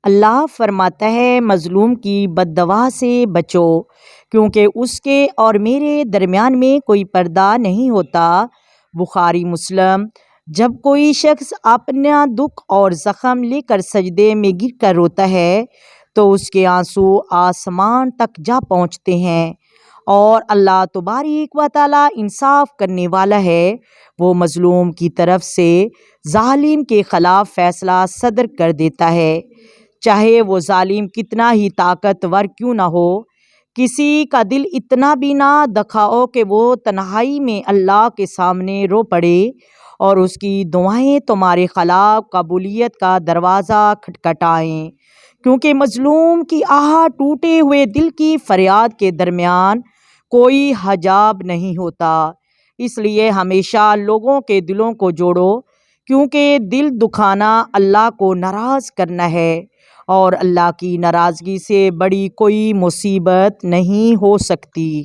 اللہ فرماتا ہے مظلوم کی بد دعا سے بچو، کیونکہ اس کے اور میرے درمیان میں کوئی پردہ نہیں ہوتا۔ بخاری مسلم۔ جب کوئی شخص اپنا دکھ اور زخم لے کر سجدے میں گر کر روتا ہے تو اس کے آنسو آسمان تک جا پہنچتے ہیں، اور اللہ تبارک و تعالیٰ انصاف کرنے والا ہے۔ وہ مظلوم کی طرف سے ظالم کے خلاف فیصلہ صدر کر دیتا ہے، چاہے وہ ظالم کتنا ہی طاقتور کیوں نہ ہو۔ کسی کا دل اتنا بھی نہ دکھاؤ کہ وہ تنہائی میں اللہ کے سامنے رو پڑے اور اس کی دعائیں تمہارے خلاف قبولیت کا دروازہ کھٹکھٹائیں، کیونکہ مظلوم کی آہ ٹوٹے ہوئے دل کی فریاد کے درمیان کوئی حجاب نہیں ہوتا۔ اس لیے ہمیشہ لوگوں کے دلوں کو جوڑو، کیونکہ دل دکھانا اللہ کو ناراض کرنا ہے، اور اللہ کی ناراضگی سے بڑی کوئی مصیبت نہیں ہو سکتی۔